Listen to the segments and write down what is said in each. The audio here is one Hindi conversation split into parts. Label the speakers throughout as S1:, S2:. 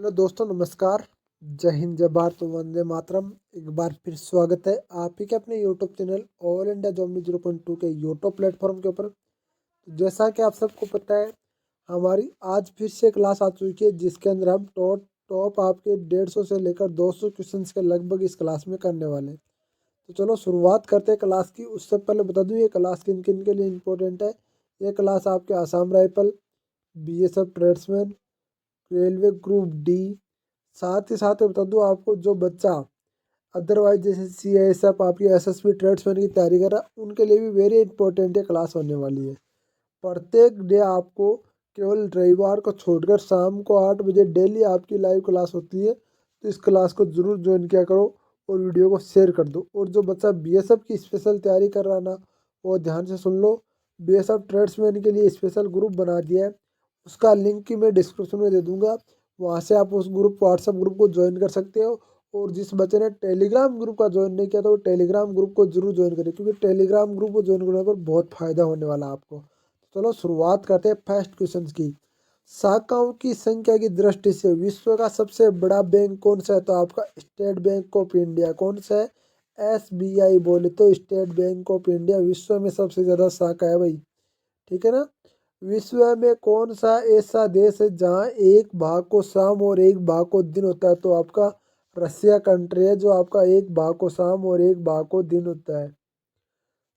S1: हेलो दोस्तों, नमस्कार। जय हिंद, जय भारत, वंदे मातरम। एक बार फिर स्वागत है आप ही के अपने YouTube channel all India job 0.2 के यूट्यूब प्लेटफॉर्म के ऊपर। तो जैसा कि आप सबको पता है, हमारी आज फिर से क्लास आ चुकी है जिसके अंदर हम टॉप आपके 150 से लेकर 200 क्वेश्चन के लगभग इस क्लास में करने वाले हैं। तो चलो शुरुआत करते हैं क्लास की। उससे पहले बता दूँ ये क्लास किन किन के लिए इम्पोर्टेंट है। ये क्लास आपके Assam rifle, BSF tradesman, railway group D, साथ ही साथ बता दूँ आपको जो बच्चा अदरवाइज जैसे CISF आपकी SSB ट्रेड्समैन की तैयारी कर रहा है उनके लिए भी वेरी इंपॉर्टेंट ये क्लास होने वाली है। प्रत्येक डे आपको केवल रविवार को छोड़कर शाम को 8 बजे डेली आपकी लाइव क्लास होती है। तो इस क्लास को ज़रूर ज्वाइन किया करो और वीडियो को शेयर कर दो। और जो बच्चा BSF की स्पेशल तैयारी कर रहा ना, वो ध्यान से सुन लो। BSF ट्रेड्समैन के लिए स्पेशल ग्रुप बना दिया है, उसका लिंक की मैं डिस्क्रिप्शन में दे दूंगा। वहाँ से आप उस ग्रुप व्हाट्सएप ग्रुप को ज्वाइन कर सकते हो। और जिस बच्चे ने टेलीग्राम ग्रुप का ज्वाइन नहीं किया तो वो टेलीग्राम ग्रुप को जरूर ज्वाइन करें, क्योंकि टेलीग्राम ग्रुप को ज्वाइन करने पर बहुत फायदा होने वाला है आपको। चलो शुरुआत करते हैं फर्स्ट क्वेश्चन की। शाखाओं की संख्या की दृष्टि से विश्व का सबसे बड़ा बैंक कौन सा है? तो आपका स्टेट बैंक ऑफ इंडिया। कौन सा है? SBI बोले तो स्टेट बैंक ऑफ इंडिया विश्व में सबसे ज़्यादा शाखा है भाई। ठीक है ना। विश्व में कौन सा ऐसा देश है जहाँ एक भाग को शाम और एक भाग को दिन होता है? तो आपका रसिया कंट्री है जो आपका एक भाग को शाम और एक भाग को दिन होता है।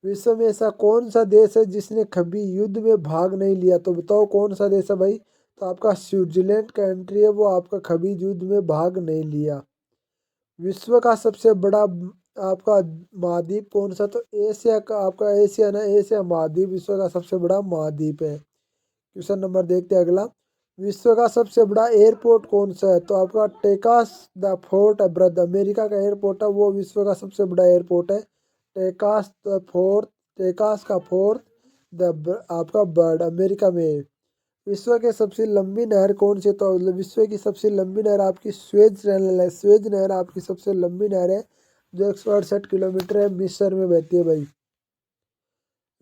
S1: विश्व में ऐसा कौन सा देश है जिसने कभी युद्ध में भाग नहीं लिया? तो बताओ कौन सा देश है भाई? तो आपका स्विट्जरलैंड कंट्री है, वो आपका कभी युद्ध में भाग नहीं लिया। विश्व का सबसे बड़ा आपका महाद्वीप कौन सा? तो एशिया का, आपका एशिया ना, एशिया महाद्वीप विश्व का सबसे बड़ा महाद्वीप है। क्वेश्चन नंबर देखते हैं अगला। विश्व का सबसे बड़ा एयरपोर्ट कौन सा है? तो आपका टेकास द फोर्ट ब्रद, अमेरिका का एयरपोर्ट है, वो विश्व का सबसे बड़ा एयरपोर्ट है। टेकास द फोर्ट, टेकास का फोर्ट आपका बर्ड अमेरिका में है। विश्व के सबसे लंबी नहर कौन सी है? तो विश्व की सबसे लंबी नहर आपकी स्वेज नहर है। स्वेज नहर आपकी सबसे लंबी नहर है जो 168 किलोमीटर है, मिस्र में बहती है भाई।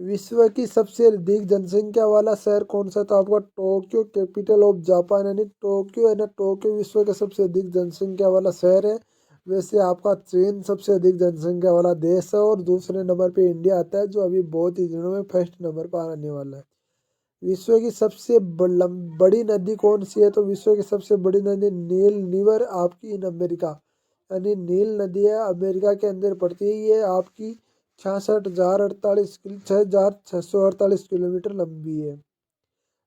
S1: विश्व की सबसे अधिक जनसंख्या वाला शहर कौन सा? तो आपका टोक्यो, कैपिटल ऑफ जापान, यानी टोक्यो है ना, टोक्यो विश्व का सबसे अधिक जनसंख्या वाला शहर है। वैसे आपका चीन सबसे अधिक जनसंख्या वाला देश है और दूसरे नंबर पे इंडिया आता है, जो अभी बहुत ही दिनों में फर्स्ट नंबर पर आने वाला है। विश्व की सबसे बड़ी नदी कौन सी है? तो विश्व की सबसे बड़ी नदी नील रिवर आपकी इन अमेरिका, यानी नील नदी है, अमेरिका के अंदर पड़ती है। ये आपकी 66,648 किलोमीटर लंबी है।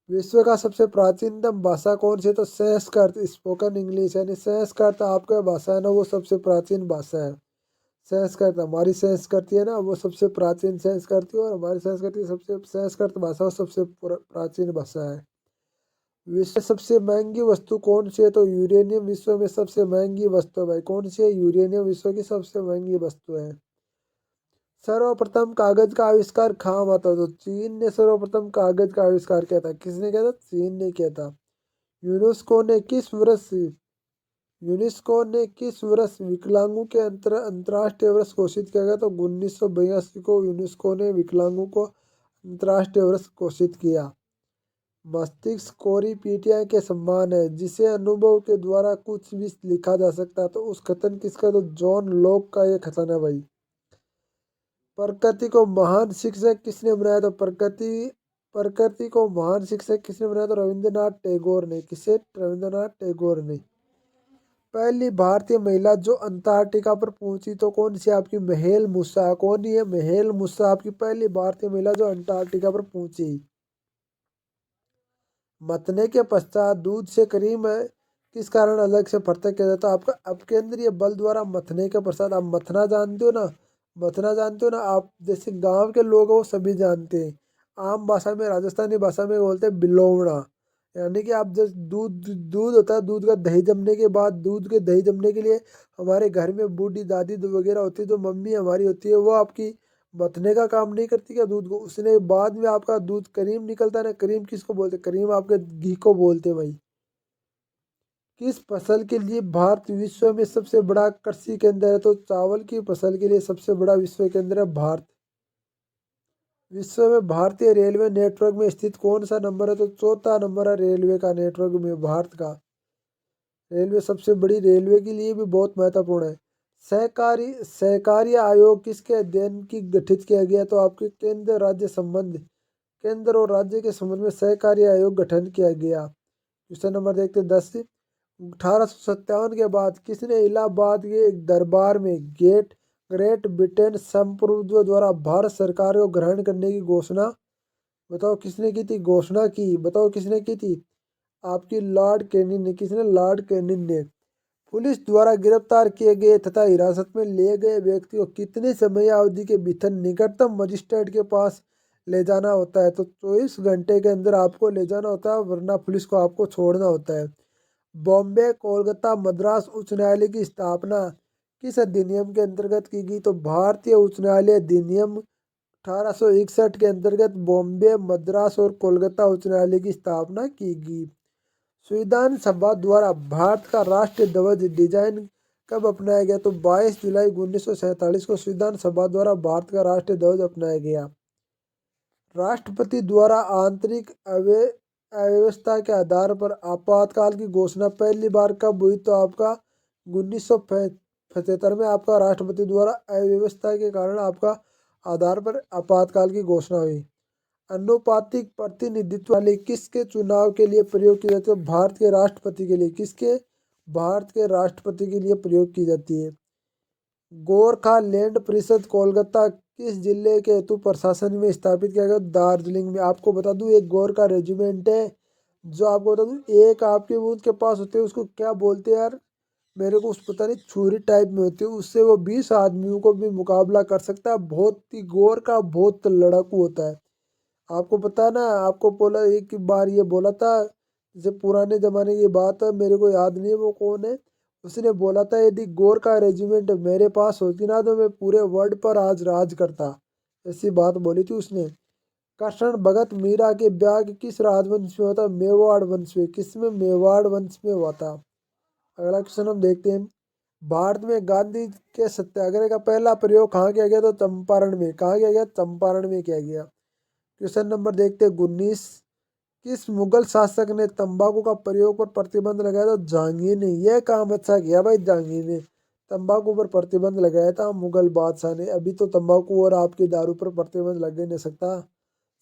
S1: विश्व का सबसे प्राचीनतम भाषा कौन सी है? तो संस्कृत, स्पोकन इंग्लिश, यानी संस्कृत आपका भाषा है ना, वो सबसे प्राचीन भाषा है। संस्कृत, हमारी संस्कृति है ना, वो सबसे प्राचीन संस्कृति, और हमारी संस्कृति सबसे संस्कृत भाषा सबसे प्राचीन भाषा है। विश्व में सबसे महंगी वस्तु कौन सी है? तो यूरेनियम विश्व में सबसे महंगी वस्तु है भाई। कौन सी है? यूरेनियम विश्व की सबसे महंगी वस्तु है। सर्वप्रथम कागज का आविष्कार कहाँ हुआ था? तो चीन ने सर्वप्रथम कागज का आविष्कार किया था। किसने किया था? चीन ने किया था। यूनेस्को ने किस वर्ष यूनेस्को ने किस वर्ष विकलांगों के अंतर्राष्ट्रीय वर्ष घोषित किया गया? तो 1982 को यूनेस्को ने विकलांगों को अंतर्राष्ट्रीय वर्ष घोषित किया। मस्तिष्क कोरी पीटिया के समान है, जिसे अनुभव के द्वारा कुछ भी लिखा जा सकता है। तो उस कथन किसका? तो जॉन लॉक का ये कथन है भाई। प्रकृति को महान शिक्षक किसने बनाया? तो प्रकृति को महान शिक्षक किसने बनाया? तो रविंद्रनाथ टैगोर ने। किसे? रविंद्रनाथ टैगोर ने। पहली भारतीय महिला जो अंटार्कटिका पर पहुंची तो कौन सी? आपकी महेल मुसा। कौन है? महेल मुसा आपकी पहली भारतीय महिला जो अंटार्कटिका पर पहुंची। मथने के पश्चात दूध से क्रीम किस कारण अलग से पृथक किया जाता है? आपका अपकेंद्रीय बल द्वारा मथने के पश्चात, आप मथना जानते हो ना, मथना जानते हो ना आप, जैसे गांव के लोग हैं वो सभी जानते हैं। आम भाषा में, राजस्थानी भाषा में बोलते हैं बिलोवना। यानी कि आप जैसे दूध दूध होता है, दूध का दही जमने के बाद, दूध के दही जमने के लिए हमारे घर में बूढ़ी दादी वगैरह होती है, जो मम्मी हमारी होती है, वो आपकी मथने का काम नहीं करती क्या दूध को? उसने बाद में आपका दूध क्रीम निकलता है ना, क्रीम किसको बोलते हैं? क्रीम आपके घी को बोलते हैं भाई। किस फसल के लिए भारत विश्व में सबसे बड़ा कृषि केंद्र है? तो चावल की फसल के लिए सबसे बड़ा विश्व केंद्र है भारत। विश्व में भारतीय रेलवे नेटवर्क में स्थित कौन सा नंबर है? तो चौथा नंबर है रेलवे का नेटवर्क में भारत का। रेलवे सबसे बड़ी, रेलवे के लिए भी बहुत महत्वपूर्ण है। सहकारी आयोग किसके अध्ययन की गठित किया गया? तो आपके केंद्र और राज्य के संबंध में सहकारी आयोग गठन किया गया। क्वेश्चन नंबर देखते 10। 1857 के बाद किसने इलाहाबाद के एक दरबार में ग्रेट ब्रिटेन संप्रभुत्व द्वारा भारत सरकार को ग्रहण करने की घोषणा, बताओ किसने की थी घोषणा की? बताओ किसने की थी? आपकी लॉर्ड कैनिंग ने। किसने? लॉर्ड कैनिंग ने। पुलिस द्वारा गिरफ्तार किए गए तथा हिरासत में लिए गए व्यक्ति को कितने समय अवधि के भीतर निकटतम मजिस्ट्रेट के पास ले जाना होता है? तो 24 घंटे के अंदर आपको ले जाना होता है, वरना पुलिस को आपको छोड़ना होता है। बॉम्बे, कोलकाता, मद्रास उच्च न्यायालय की स्थापना किस अधिनियम के अंतर्गत की गई? तो भारतीय उच्च न्यायालय अधिनियम 1861 के अंतर्गत बॉम्बे, मद्रास और कोलकाता उच्च न्यायालय की स्थापना की गई। संविधान सभा द्वारा भारत का राष्ट्रीय ध्वज डिजाइन कब अपनाया गया? तो 22 जुलाई 1947 को संविधान सभा द्वारा भारत का राष्ट्रीय ध्वज अपनाया गया। राष्ट्रपति द्वारा आंतरिक अव्यवस्था के आधार पर आपातकाल की घोषणा पहली बार कब हुई? तो आपका 1975 में आपका राष्ट्रपति द्वारा अव्यवस्था के कारण आपका आधार पर आपातकाल की घोषणा हुई। अनुपातिक प्रतिनिधित्व वाले किसके चुनाव के लिए प्रयोग की जाती है? भारत के राष्ट्रपति के लिए। किसके? भारत के राष्ट्रपति के लिए प्रयोग की जाती है। गोरखालैंड परिषद कोलकाता किस जिले के हेतु प्रशासन में स्थापित किया गया? दार्जिलिंग में। आपको बता दूं एक गोरखा रेजिमेंट है, जो आपको बता दूं एक आपके उनके पास होते हैं, उसको क्या बोलते हैं यार, मेरे को उस पता नहीं, छुरी टाइप में होती है, उससे वो 20 आदमियों को भी मुकाबला कर सकता है। बहुत ही गोरखा बहुत लड़ाकू होता है। आपको पता है ना, आपको बोला एक बार ये बोला था, जैसे पुराने जमाने की बात है, मेरे को याद नहीं है वो कौन है, उसने बोला था यदि गोरखा रेजिमेंट मेरे पास होती ना तो मैं पूरे वर्ल्ड पर आज राज करता। ऐसी बात बोली थी उसने। कृष्ण भगत मीरा के ब्याह किस राजवंश में हुआ था? मेवाड़ वंश में। किसमें? मेवाड़ वंश में हुआ था। अगला क्वेश्चन हम देखते हैं। भारत में गांधी के सत्याग्रह का पहला प्रयोग कहाँ किया गया? तो चंपारण में। कहाँ किया गया? चंपारण में किया गया। क्वेश्चन नंबर देखते हैं 19। किस मुगल शासक ने तंबाकू का प्रयोग पर प्रतिबंध लगाया था? जहांगीर ने। यह काम अच्छा किया भाई जहांगीर ने, तंबाकू पर प्रतिबंध लगाया था मुगल बादशाह ने। अभी तो तंबाकू और आपकी दारू पर प्रतिबंध लग ही नहीं सकता।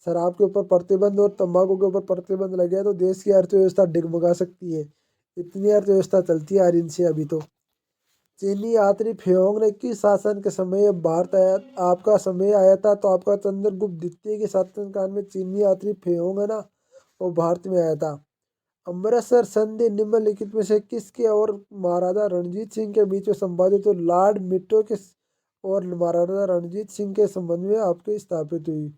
S1: शराब के ऊपर प्रतिबंध और तंबाकू के ऊपर प्रतिबंध लग गया तो देश की अर्थव्यवस्था डिगमगा सकती है। इतनी अर्थव्यवस्था चलती है यार इनसे अभी तो। चीनी यात्री फेओंग ने किस शासन के समय भारत आया? आपका समय आया था तो आपका चंद्रगुप्त द्वितीय के शासनकाल में चीनी यात्री फेओंग है ना, वो भारत में आया था। अमृतसर संधि निम्नलिखित में से किसके और महाराजा रणजीत सिंह के बीच में संपादित? तो लॉर्ड मिंटो के और महाराजा रणजीत सिंह के संबंध में आपकी स्थापित हुई।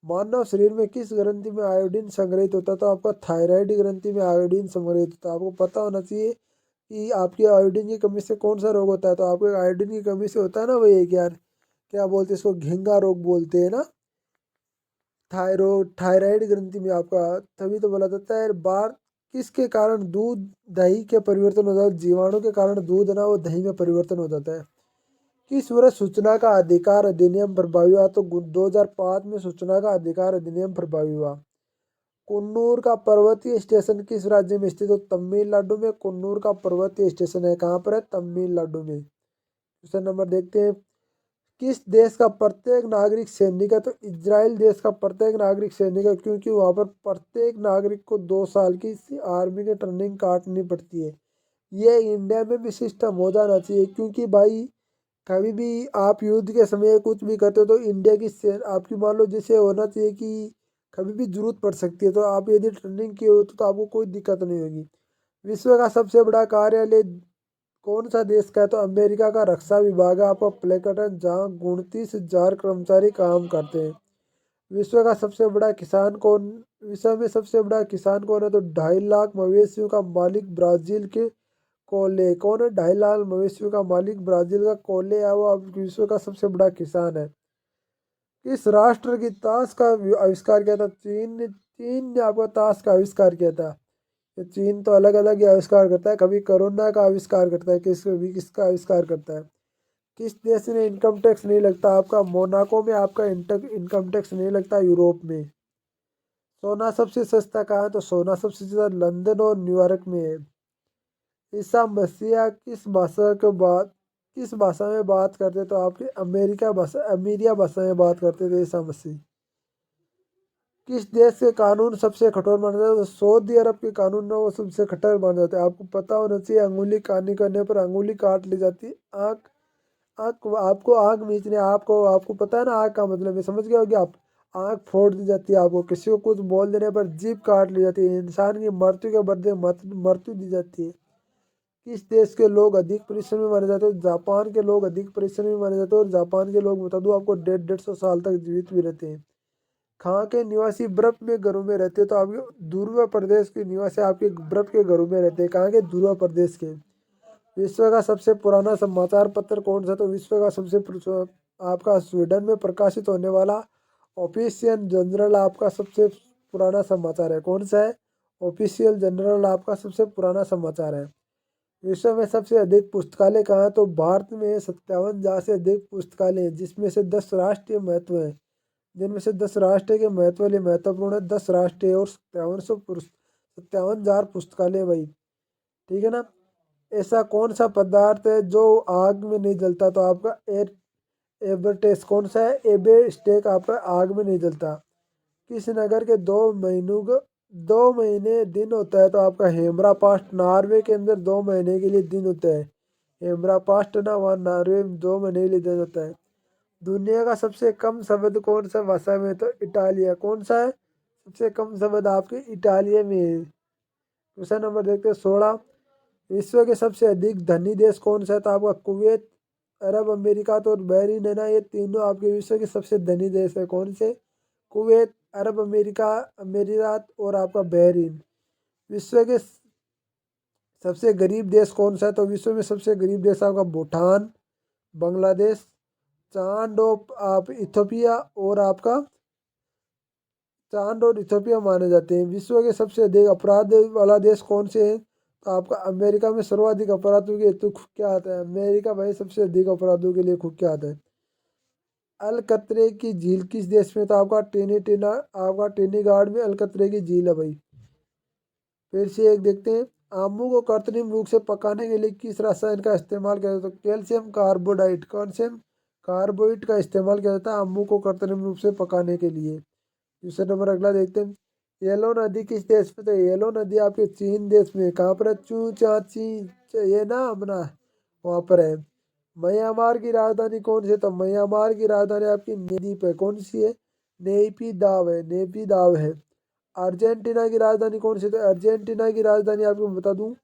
S1: मानव शरीर में किस ग्रंथि में आयोडीन संग्रहित होता? तो आपका थायराइड ग्रंथि में आयोडीन संग्रहित होता है। आपको पता होना चाहिए कि आपकी आयोडीन की कमी से कौन सा रोग होता है। तो आपको आयोडीन की कमी से होता है ना, वही एक यार क्या बोलते हैं इसको, घेंगा रोग बोलते हैं ना। थायराइड ग्रंथि में आपका, तभी तो बोला जाता है बार किसके कारण दूध दही के परिवर्तन हो जाता है? जीवाणु के कारण दूध ना वो दही में परिवर्तन हो जाता है। किस वर्ष सूचना का अधिकार अधिनियम प्रभावी हुआ? तो 2005 में सूचना का अधिकार अधिनियम प्रभावी हुआ। कुन्नूर का पर्वतीय स्टेशन किस राज्य में स्थित? हो तमिलनाडु में कुन्नूर का पर्वतीय स्टेशन है। कहाँ पर है? तमिलनाडु में। क्वेश्चन नंबर देखते हैं। किस देश का प्रत्येक नागरिक सैनिक है? तो इजराइल देश का प्रत्येक नागरिक सैनिक है, क्योंकि वहाँ पर प्रत्येक नागरिक को 2 साल की आर्मी की ट्रेनिंग काटनी पड़ती है। ये इंडिया में भी सिस्टम हो जाना चाहिए, क्योंकि भाई कभी भी आप युद्ध के समय कुछ भी करते हो तो इंडिया की आपकी मान लो जैसे होना चाहिए कि कभी भी जरूरत पड़ सकती है, तो आप यदि ट्रेनिंग किए हो तो आपको कोई दिक्कत नहीं होगी। विश्व का सबसे बड़ा कार्यालय कौन सा देश का है? तो अमेरिका का रक्षा विभाग है आपका प्लेकटन, जहाँ 29,000 कर्मचारी काम करते हैं। विश्व का सबसे बड़ा किसान कौन विश्व में सबसे बड़ा किसान कौन है? तो 2.5 लाख मवेशियों का मालिक ब्राजील के कोले। कौन है? 2.5 लाख मवेशियों का मालिक ब्राजील का कोले है, वो अब विश्व का सबसे बड़ा किसान है। किस राष्ट्र की ताश का आविष्कार किया था? चीन। चीन ने आपका ताश का आविष्कार किया था। ये चीन तो अलग अलग ही आविष्कार करता है, कभी कोरोना का आविष्कार करता है, कभी किसका आविष्कार करता है। किस देश में इनकम टैक्स नहीं लगता? आपका मोनाको में आपका इनकम टैक्स नहीं लगता, यूरोप में। सोना सबसे सस्ता कहाँ है? तो सोना सबसे ज्यादा लंदन और न्यूयॉर्क में है। ईसा मसीह किस भाषा में बात करते? तो आपकी अमेरिया भाषा में बात करते थे ईसा मसीह। किस देश के कानून सबसे कठोर माने जाते हैं? तो सऊदी अरब के कानून ना वो सबसे कठोर माने जाते हैं। आपको पता होना चाहिए अंगुली कानी करने पर अंगुली काट ली जाती है। आँख आँख आपको आँख मीचने आपको पता है ना आँख का मतलब है, समझ गए होगे आप। आँख फोड़ दी जाती है आपको, किसी को कुछ बोल देने पर जीभ काट ली जाती है, इंसान की मृत्यु के बदले मृत्यु दी जाती है। किस देश के लोग अधिक परिश्रमी माने जाते हैं? जापान के लोग अधिक परिश्रमी माने जाते हैं और जापान के लोग बता दूं आपको 150 साल तक जीवित भी रहते हैं। कहाँ के निवासी बर्फ में घरों में रहते हैं? तो आपके ध्रुव प्रदेश के निवासी आपके बर्फ के घरों में रहते हैं। कहाँ के? ध्रुव प्रदेश के। विश्व का सबसे पुराना समाचार पत्र कौन सा? तो विश्व का आपका स्वीडन में प्रकाशित होने वाला ऑफिशियल जनरल आपका सबसे पुराना समाचार है। कौन सा है? ऑफिशियल जनरल आपका सबसे पुराना समाचार है। विश्व में सबसे अधिक पुस्तकालय कहाँ है? तो भारत में 57,000 से अधिक पुस्तकालय हैं, जिसमें से 10 राष्ट्रीय महत्व है। जिनमें से 10 राष्ट्रीय के महत्व वाले महत्वपूर्ण है। 10 राष्ट्रीय और 57,000 पुस्तकालय भाई, ठीक है ना। ऐसा कौन सा पदार्थ है जो आग में नहीं जलता? तो आपका एबरटेस कौन सा है? एबेस्टेक आपका आग में नहीं जलता। किस नगर के 2 महीने दिन होता है? तो आपका हेमरा पास्ट, नॉर्वे के अंदर 2 महीने के लिए दिन होता है। हेमरा पास्ट ना वहाँ नॉर्वे में 2 महीने के लिए दिन होता है। दुनिया का सबसे कम शब्द कौन सा भाषा में? तो इटालिया। कौन सा है? सबसे कम शब्द आपके इटालिया में है। क्वेश्चन नंबर देखते हैं 16। विश्व के सबसे अधिक धनी देश कौन सा है? तो आपका कुवैत, अरब अमेरिका तो बहरीन है ना, ये तीनों आपके विश्व के सबसे धनी देश है। कौन से? कुवैत, अरब अमेरिका, अमीरात और आपका बहरीन। विश्व के सबसे गरीब देश कौन सा है? तो विश्व में सबसे गरीब देश आपका भूटान, बांग्लादेश, आप इथोपिया और आपका चांद और इथोपिया माने जाते हैं। विश्व के सबसे अधिक अपराध वाला देश कौन से है? तो आपका अमेरिका में सर्वाधिक अपराधों के हेतु कुख्यात है। अमेरिका भाई सबसे अधिक अपराधों के लिए कुख्यात है। अलकतरे की झील किस देश में? तो आपका ट्रिनिडाद में अलकतरे की झील है भाई। फिर से एक देखते हैं। आमू को कृत्रिम रूप से पकाने के लिए किस रसायन का इस्तेमाल किया जाता है? तो कैल्शियम कार्बोडाइट, कैल्शियम कार्बोइड का इस्तेमाल किया जाता है आमू को कृत्रिम रूप से पकाने के लिए। दूसरा नंबर अगला देखते हैं। येलो नदी किस देश में? तो येलो नदी आपके चीन देश में। कहाँ पर है? चू चा ची, ये ना अपना वहाँ पर है। म्यांमार की राजधानी कौन सी है? तो म्यांमार की राजधानी आपकी नेदीप है। कौन सी है? नेपी दाव है। अर्जेंटीना की राजधानी कौन सी? तो अर्जेंटीना की राजधानी आपको बता दूं,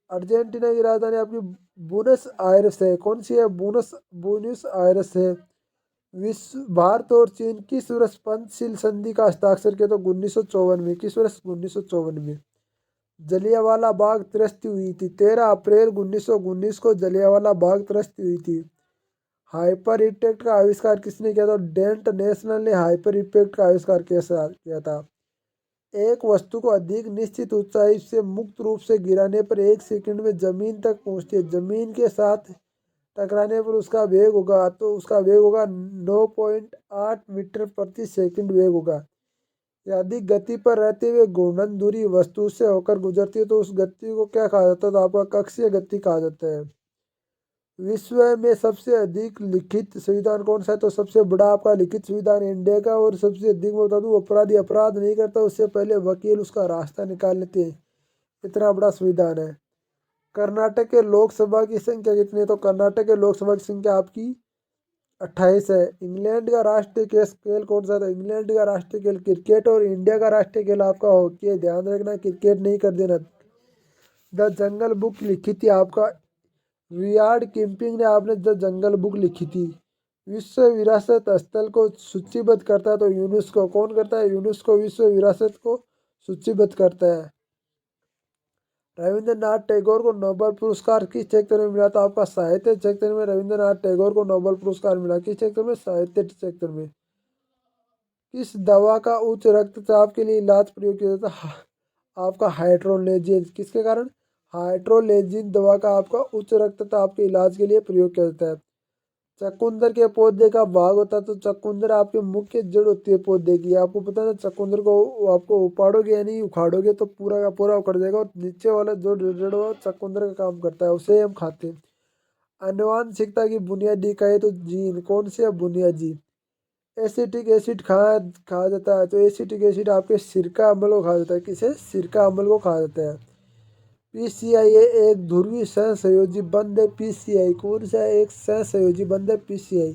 S1: अर्जेंटीना की राजधानी आपकी बुनस आयरस है। कौन सी है? बुनस आयरस है। विश्व भारत और चीन किस वर्ष पंचशील संधि का हस्ताक्षर किया? तो 1954 में। किस वर्ष? 1954 में। जलियांवाला बाग त्रस्त हुई थी 13 अप्रैल 1919 को। जलियांवाला बाग त्रस्त हुई थी। हाइपर इफेक्ट का आविष्कार किसने किया था? डेंट नेशनल ने हाइपर इफेक्ट का आविष्कार किया था। एक वस्तु को अधिक निश्चित ऊंचाई से मुक्त रूप से गिराने पर 1 सेकंड में जमीन तक पहुंचती है। जमीन के साथ टकराने पर उसका वेग होगा, तो उसका वेग होगा 9.8 मीटर प्रति सेकंड वेग होगा। यदि गति पर रहते हुए घूर्णन दूरी वस्तु से होकर गुजरती है तो उस गति को क्या कहा जाता है? तो आपका कक्षीय गति कहा जाता है। विश्व में सबसे अधिक लिखित संविधान कौन सा है? तो सबसे बड़ा आपका लिखित संविधान इंडिया का। और सबसे अधिक मैं बता दूं, अपराधी अपराध नहीं करता उससे पहले वकील उसका रास्ता निकाल लेते हैं। इतना बड़ा संविधान है। कर्नाटक के लोकसभा की संख्या कितनी है? तो कर्नाटक के लोकसभा की संख्या आपकी 28 है। इंग्लैंड का राष्ट्रीय खेल कौन सा था? इंग्लैंड का राष्ट्रीय खेल क्रिकेट और इंडिया का राष्ट्रीय खेल आपका हॉकी है। ध्यान रखना, क्रिकेट नहीं कर देना। द जंगल बुक लिखी थी आपका रियार्ड किपलिंग ने। आपने द जंगल बुक लिखी थी। विश्व विरासत स्थल को सूचीबद्ध करता है तो यूनेस्को। कौन करता है? यूनेस्को विश्व विरासत को सूचीबद्ध करता है। रविंद्रनाथ टैगोर को नोबेल पुरस्कार किस क्षेत्र में मिला? तो आपका साहित्य क्षेत्र में रविंद्रनाथ टैगोर को नोबेल पुरस्कार मिला। किस क्षेत्र में? साहित्य क्षेत्र में। किस दवा का उच्च रक्तचाप के लिए इलाज प्रयोग किया जाता है? आपका हाइड्रोलेजिन। किसके कारण? हाइड्रोलेजिन दवा का आपका उच्च रक्तचाप के इलाज के लिए प्रयोग किया जाता है। चकुंदर के पौधे का भाग होता है, तो चकुंदर आपकी मुख्य जड़ होती है पौधे की। आपको पता है ना, चकुंदर को आपको उपाड़ोगे यानी उखाड़ोगे तो पूरा का पूरा उखड़ जाएगा, और नीचे वाला जो जड़ वो चकुंदर का काम करता है, उसे हम खाते हैं। आनुवांशिकता की बुनियादी कहे तो जीन कौन से है? बुनियादी। एसिटिक एसिड खाया जाता है, तो एसिटिक एसिड आपके सिरका अम्ल को खाया जाता है। किसे? सिरका अम्ल को खाया जाता है। पीसीआई एक ध्रुवीय सहसंयोजी बंध है। पीसीआई कौन सा है? एक सहसंयोजी बंध है पीसीआई।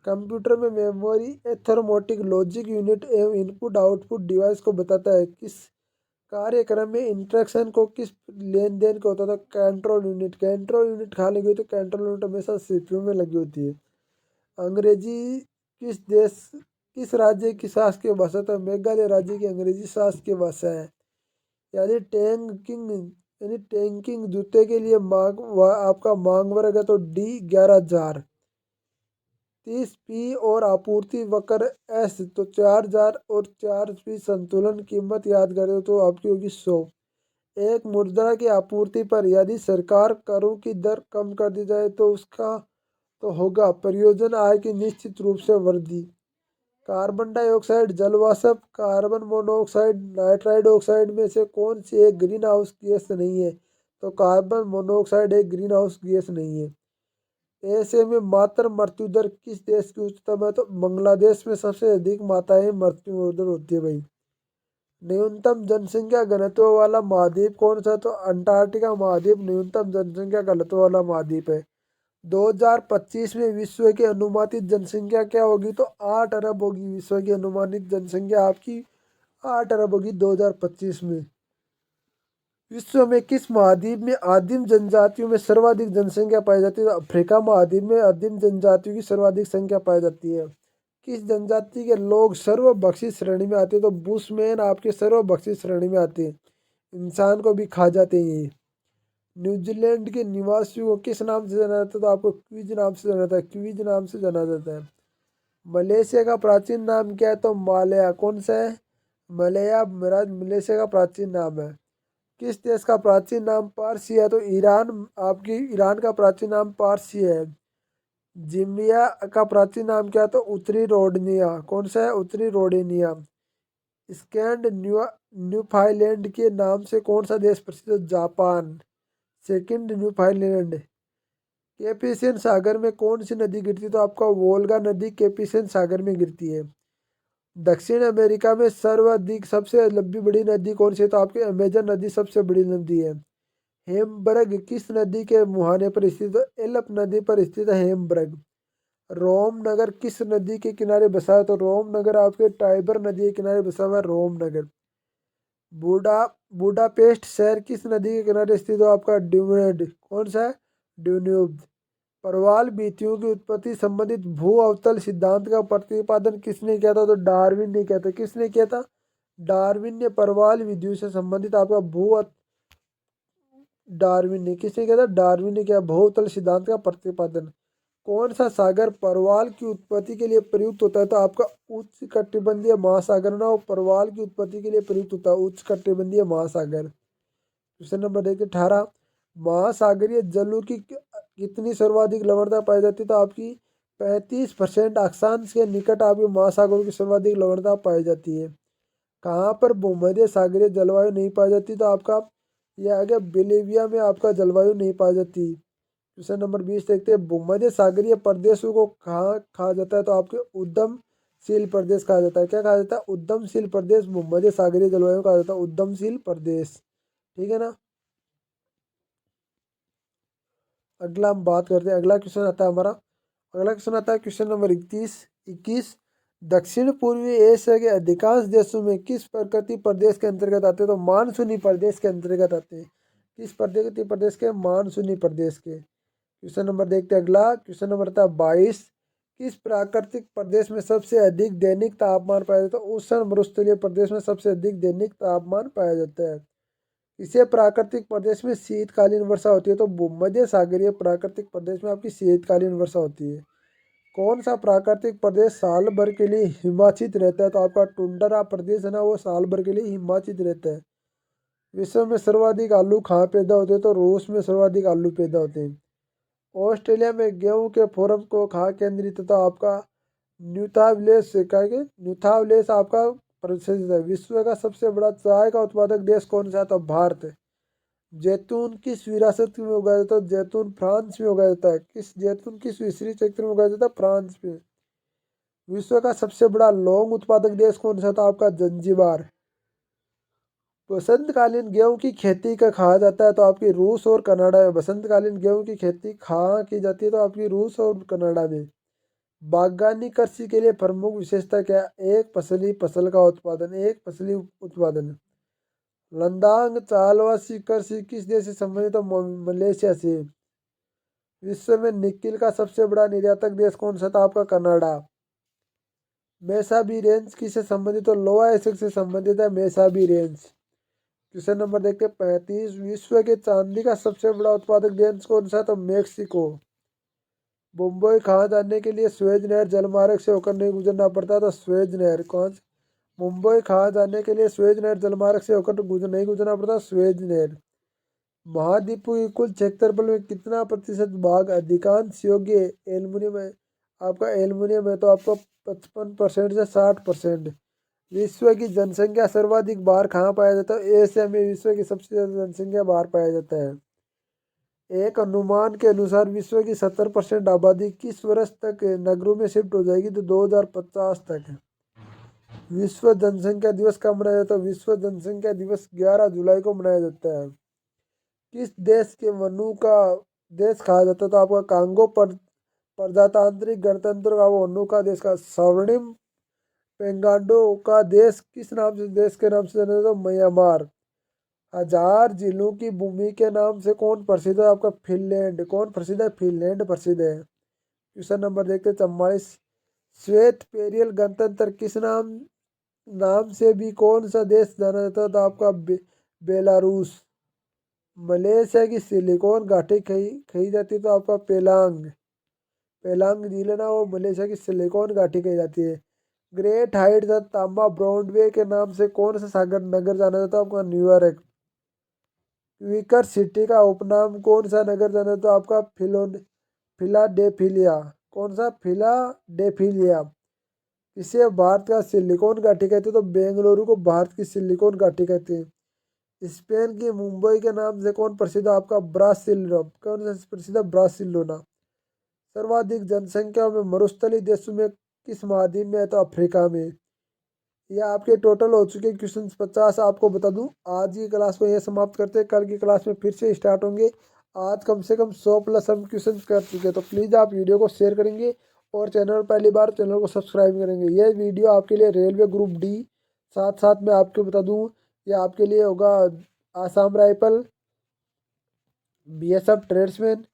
S1: कंप्यूटर में मेमोरी एथरमोटिक लॉजिक यूनिट एवं इनपुट आउटपुट डिवाइस को बताता है। किस कार्यक्रम में इंस्ट्रक्शन को किस लेन देन को होता था? Control unit. कंट्रोल यूनिट कहाँ लगी होती है? कंट्रोल यूनिट हमेशा सीपीयू में लगी होती है। अंग्रेजी किस राज्य की शासकीय भाषा? तो मेघालय राज्य की अंग्रेजी शासकीय भाषा है। यानी टैंकिंग जूते के लिए आपका मांग वर्ग है तो डी 11,000। 30 पी और आपूर्ति वक्र एस, तो 4,000 और 4 पी संतुलन कीमत याद करें तो आपकी होगी 100। एक मुद्रा की आपूर्ति पर यदि सरकार करों की दर कम कर दी जाए तो उसका तो होगा परियोजना आय की निश्चित रूप से वृद्धि। कार्बन डाइऑक्साइड जलवाष्प, कार्बन मोनोऑक्साइड, नाइट्राइड ऑक्साइड में से कौन सी एक ग्रीन हाउस गैस नहीं है? तो कार्बन मोनोऑक्साइड एक ग्रीन हाउस गैस नहीं है। ऐसे में मातृ मृत्यु दर किस देश की उच्चतम है? तो बांग्लादेश में सबसे अधिक माताएं मृत्यु दर होती है भाई। न्यूनतम जनसंख्या घनत्व वाला महाद्वीप कौन सा? तो अंटार्कटिका महाद्वीप न्यूनतम जनसंख्या घनत्व वाला महाद्वीप है। 2025 में विश्व की अनुमानित जनसंख्या क्या होगी? तो 8 अरब होगी। विश्व की अनुमानित जनसंख्या आपकी 8 अरब होगी 2025 में। विश्व में किस महाद्वीप में आदिम जनजातियों में सर्वाधिक जनसंख्या पाई जाती है? तो अफ्रीका महाद्वीप में आदिम जनजातियों की सर्वाधिक संख्या पाई जाती है। किस जनजाति के लोग सर्वभक्षी श्रेणी में आते हैं? तो बुशमैन आपके सर्वभक्षी श्रेणी में आते हैं, इंसान को भी खा जाते हैं ये। न्यूजीलैंड के निवासियों को किस नाम से जाना जाता है? तो आपको क्विज नाम से जाना जाता है। क्विज नाम से जाना जाता है। मलेशिया का प्राचीन नाम क्या है? तो मालया। कौन सा है? मलया मलेशिया का प्राचीन नाम है। किस देश का प्राचीन नाम पारसी है? तो ईरान। आपकी ईरान का प्राचीन नाम पारसी है। जिम्बिया का प्राचीन नाम क्या है? तो उत्तरी रोडनिया। कौन सा है? उत्तरी रोडेनिया। स्कैंड न्यूफाइलैंड के नाम से कौन सा देश प्रसिद्ध है? जापान। सेकंड न्यूफाइलैंड। कैप्रिसियन सागर में कौन सी नदी गिरती है? तो आपका वोल्गा नदी कैप्रिसियन सागर में गिरती है। दक्षिण अमेरिका में सर्वाधिक सबसे लंबी बड़ी नदी कौन सी है? तो आपकी अमेजन नदी सबसे बड़ी नदी है। हेम्बर्ग किस नदी के मुहाने पर स्थित है? एल्प नदी पर स्थित है हेम्बर्ग। रोम नगर किस नदी के किनारे बसा है? तो रोम नगर आपके टाइबर नदी के किनारे बसा हुआ है रोम नगर। बूडा बूडापेस्ट शहर किस नदी के किनारे स्थित हो? आपका ड्यूनेड। कौन सा है? ड्यून्यूब। प्रवाल भित्तियों की उत्पत्ति संबंधित भू अवतल सिद्धांत का प्रतिपादन किसने किया था? तो डार्विन ने किया था। किसने किया था? डार्विन ने प्रवाल विधियों से संबंधित आपका डार्विन ने किसने किया था? डार्विन ने किया भू अवतल सिद्धांत का प्रतिपादन। कौन सा सागर परवाल की उत्पत्ति के लिए प्रयुक्त होता है? तो आपका उच्च कटिबंधीय महासागर ना, परवाल की उत्पत्ति के लिए प्रयुक्त होता है उच्च कटिबंधीय महासागर। क्वेश्चन नंबर देखिए 18। महासागरीय जलों की कितनी सर्वाधिक लवणता पाई जाती है? तो आपकी 35% अक्षांश के निकट आपके महासागरों की सर्वाधिक लवणता पाई जाती है। कहाँ पर भूमध्य सागरीय जलवायु नहीं पाई जाती? तो आपका यह आ गया बोलिविया में आपका जलवायु नहीं पाई जाती। क्वेश्चन नंबर 20 देखते हैं। भूमध्य सागरीय प्रदेशों को कहाँ कहा जाता है? तो आपके उद्यमशील प्रदेश कहा जाता है। क्या कहा जाता है? उद्यमशील प्रदेश भूमध्य सागरीय जलवायु कहा जाता है उद्यमशील प्रदेश। ठीक है ना। अगला हम बात करते हैं। अगला क्वेश्चन आता है हमारा। अगला क्वेश्चन आता है क्वेश्चन नंबर 21। दक्षिण पूर्वी एशिया के अधिकांश देशों में किस प्रकृति प्रदेश के अंतर्गत आते हैं? तो मानसूनी प्रदेश के अंतर्गत आते हैं। किस प्रकृति प्रदेश के? मानसूनी प्रदेश के। क्वेश्चन नंबर देखते हैं अगला। क्वेश्चन नंबर था 22। किस प्राकृतिक प्रदेश में सबसे अधिक दैनिक तापमान पाया जाता है? तो उष्ण मरुस्थलीय प्रदेश में सबसे अधिक दैनिक तापमान पाया जाता है। इसे प्राकृतिक प्रदेश में शीतकालीन वर्षा होती है। तो भूमध्य सागरीय प्राकृतिक प्रदेश में आपकी शीतकालीन वर्षा होती है। कौन सा प्राकृतिक प्रदेश साल भर के लिए हिमाचित रहता है? तो आपका टुंड्रा प्रदेश है ना, वो साल भर के लिए हिमाचित रहता है। विश्व में सर्वाधिक आलू कहाँ पैदा होते हैं? तो रूस में सर्वाधिक आलू पैदा होते हैं। ऑस्ट्रेलिया में गेहूं के फोरम को कहा केंद्रित तथा आपका न्यूथावलेस आपका प्रसिद्ध है। विश्व का सबसे बड़ा चाय का उत्पादक देश कौन सा है? तो भारत है। जैतून किस विरासत में उगाया जाता है? जैतून फ्रांस में उगाया जाता है। जैतून किस विश्व क्षेत्र में उगाया जाता है? फ्रांस में। विश्व का सबसे बड़ा लौंग उत्पादक देश कौन सा था? आपका जंजीबार। बसंतकालीन गेहूं की खेती का कहा जाता है तो आपकी रूस और कनाडा में। बसंतकालीन गेहूं की खेती कहाँ की जाती है? तो आपकी रूस और कनाडा में। बागवानी कृषि के लिए प्रमुख विशेषता क्या है? एक फसली फसल का उत्पादन। एक फसली उत्पादन। लद्दाख चालवासी कृषि किस देश से संबंधित है? तो मलेशिया से। विश्व में निकिल का सबसे बड़ा निर्यातक देश कौन सा था? आपका कनाडा। मेसाबी रेंज किससे संबंधित? तो लोअर एसेक्स से संबंधित है मेसाबी रेंज। क्वेश्चन नंबर देखते 35। विश्व के चांदी का सबसे बड़ा उत्पादक देश कौन सा है? तो मेक्सिको। मुंबई कहाँ जाने के लिए स्वेज नहर जलमार्ग से होकर नहीं गुजरना पड़ता? तो स्वेज नहर। कौन? मुंबई कहाँ जाने के लिए स्वेज नहर जलमार्ग से होकर नहीं गुजरना पड़ता? स्वेज नहर। महाद्वीपों की कुल क्षेत्रफल में कितना प्रतिशत भाग अधिकांश योग्य एल्युमिनियम है? आपका एल्युमिनियम है तो आपको 55% से 60%। विश्व की जनसंख्या सर्वाधिक बार कहाँ पाया जाता है? एशिया में विश्व की सबसे ज्यादा जनसंख्या बार पाया जाता है। एक अनुमान के अनुसार विश्व की 70% आबादी किस वर्ष तक नगरों में शिफ्ट हो जाएगी? तो 2050 तक। विश्व जनसंख्या दिवस कब मनाया जाता है? विश्व जनसंख्या दिवस 11 जुलाई को मनाया जाता है। किस देश के वनु का देश कहा जाता है? तो आपका कांगो प्रजातांत्रिक गणतंत्र का वो वनु का देश का। स्वर्णिम पेंगाडो का देश किस नाम से देश के नाम से जाना जाता है? म्यांमार। हजार झीलों की भूमि के नाम से कौन प्रसिद्ध है? आपका फिनलैंड। कौन प्रसिद्ध है? फिनलैंड प्रसिद्ध है। क्वेश्चन नंबर देखते 44। श्वेत पेरियल गणतंत्र किस नाम नाम से भी कौन सा देश जाना जाता है? तो आपका बेलारूस। मलेशिया की सिलिकॉन घाटी कही जाती है तो आपका पेलांग। पेलांग झील है ना, वो मलेशिया की सिलिकॉन घाटी कही जाती है। ग्रेट हाइट तथा तांबा ब्रॉडवे के नाम से कौन सा सागर नगर जाना जाता है? आपका न्यूयॉर्क। क्विकर सिटी का उपनाम कौन सा नगर जाना जाता है? आपका फिलाडेल्फिया। कौन सा? फिलाडेल्फिया। इसे भारत का सिलिकॉन घाटी कहते हैं तो बेंगलुरु को भारत की सिलिकॉन घाटी कहते हैं। स्पेन की मुंबई के नाम से कौन प्रसिद्ध है? आपका ब्रासिलोना। कौन सा प्रसिद्ध है? ब्रासिलोना। सर्वाधिक जनसंख्या में मरुस्थलीय देशों में किस महाद्वीप में है? तो अफ्रीका में। ये आपके टोटल हो चुके क्वेश्चन 50। आपको बता दूं आज की क्लास को ये समाप्त करते हैं, कल की क्लास में फिर से स्टार्ट होंगे। आज कम से कम 100+ हम क्वेश्चन कर चुके हैं, तो प्लीज़ आप वीडियो को शेयर करेंगे और चैनल पहली बार चैनल को सब्सक्राइब करेंगे। ये वीडियो आपके लिए रेलवे ग्रुप डी, साथ साथ में आपको बता दूँ ये आपके लिए होगा Assam rifle, BSF tradesman,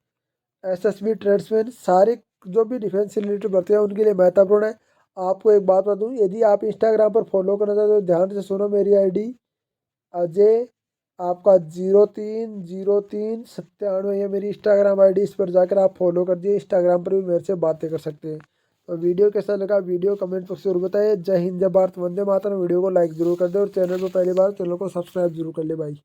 S1: SSB tradesman, सारे जो भी डिफेंस से रिलेटेड भर्ती है उनके लिए महत्वपूर्ण है। आपको एक बात बता दूँ, यदि आप इंस्टाग्राम पर फॉलो करना चाहते हो तो ध्यान से सुनो। मेरी ID अजय आपका 030397, ये मेरी इंस्टाग्राम ID, इस पर जाकर आप फॉलो कर दिए। इंस्टाग्राम पर भी मेरे से बातें कर सकते हैं। तो वीडियो कैसा लगा वीडियो कमेंट बॉक्स में जरूर बताइए। जय हिंद, जय भारत, वंदे मातरम। वीडियो को लाइक जरूर कर दे और चैनल पर पहली बार चैनल को सब्सक्राइब जरूर कर ले भाई।